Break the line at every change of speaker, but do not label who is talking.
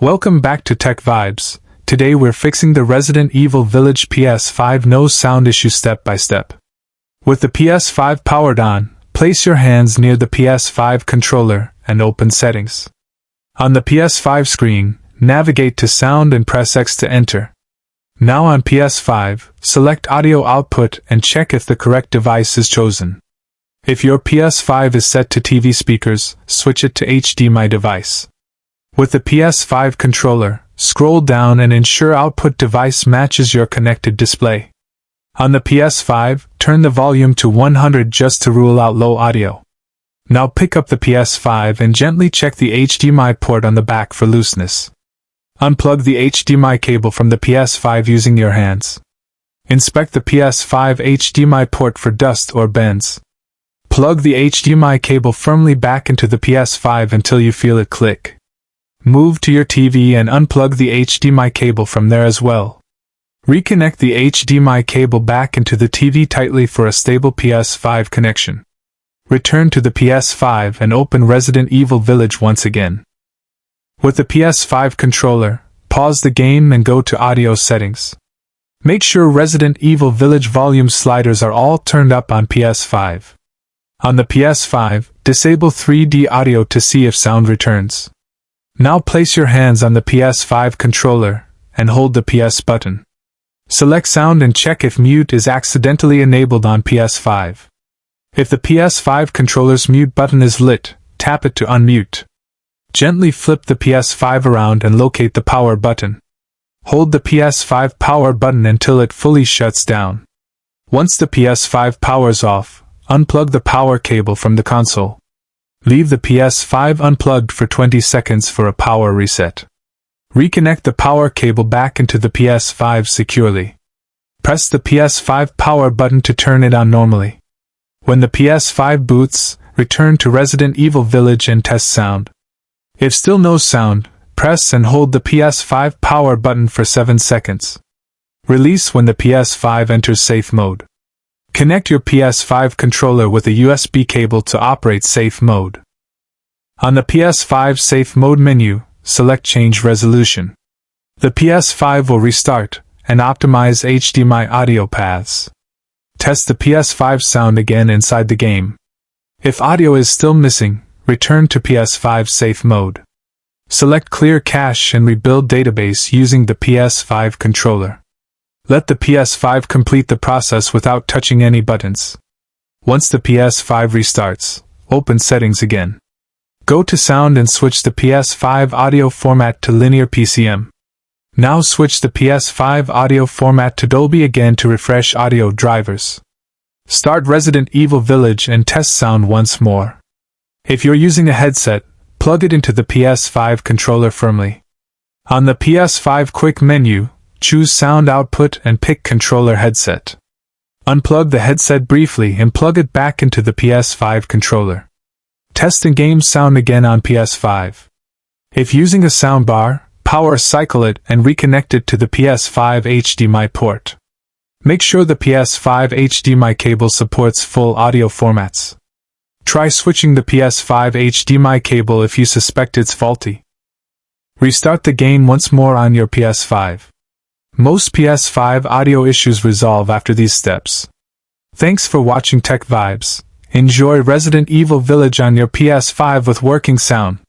Welcome back to Tech Vibes. Today we're fixing the Resident Evil Village PS5 no sound issue step by step. With the PS5 powered on, place your hands near the PS5 controller and open Settings. On the PS5 screen, navigate to Sound and press X to enter. Now on PS5, select Audio Output and check if the correct device is chosen. If your PS5 is set to TV speakers, switch it to HDMI device. With the PS5 controller, scroll down and ensure output device matches your connected display. On the PS5, turn the volume to 100 just to rule out low audio. Now pick up the PS5 and gently check the HDMI port on the back for looseness. Unplug the HDMI cable from the PS5 using your hands. Inspect the PS5 HDMI port for dust or bends. Plug the HDMI cable firmly back into the PS5 until you feel it click. Move to your TV and unplug the HDMI cable from there as well. Reconnect the HDMI cable back into the TV tightly for a stable PS5 connection. Return to the PS5 and open Resident Evil Village once again. With the PS5 controller, pause the game and go to Audio Settings. Make sure Resident Evil Village volume sliders are all turned up on PS5. On the PS5, disable 3D audio to see if sound returns. Now place your hands on the PS5 controller and hold the PS button. Select sound and check if mute is accidentally enabled on PS5. If the PS5 controller's mute button is lit, tap it to unmute. Gently flip the PS5 around and locate the power button. Hold the PS5 power button until it fully shuts down. Once the PS5 powers off, unplug the power cable from the console. Leave the PS5 unplugged for 20 seconds for a power reset. Reconnect the power cable back into the PS5 securely. Press the PS5 power button to turn it on normally. When the PS5 boots, return to Resident Evil Village and test sound. If still no sound, press and hold the PS5 power button for 7 seconds. Release when the PS5 enters safe mode. Connect your PS5 controller with a USB cable to operate safe mode. On the PS5 safe mode menu, select Change Resolution. The PS5 will restart and optimize HDMI audio paths. Test the PS5 sound again inside the game. If audio is still missing, return to PS5 safe mode. Select Clear Cache and rebuild database using the PS5 controller. Let the PS5 complete the process without touching any buttons. Once the PS5 restarts, open Settings again. Go to Sound and switch the PS5 audio format to Linear PCM. Now switch the PS5 audio format to Dolby again to refresh audio drivers. Start Resident Evil Village and test sound once more. If you're using a headset, plug it into the PS5 controller firmly. On the PS5 quick menu, choose Sound Output and pick Controller Headset. Unplug the headset briefly and plug it back into the PS5 controller. Test the game sound again on PS5. If using a soundbar, power cycle it and reconnect it to the PS5 HDMI port. Make sure the PS5 HDMI cable supports full audio formats. Try switching the PS5 HDMI cable if you suspect it's faulty. Restart the game once more on your PS5. Most PS5 audio issues resolve after these steps. Thanks for watching Tech Vibes. Enjoy Resident Evil Village on your PS5 with working sound.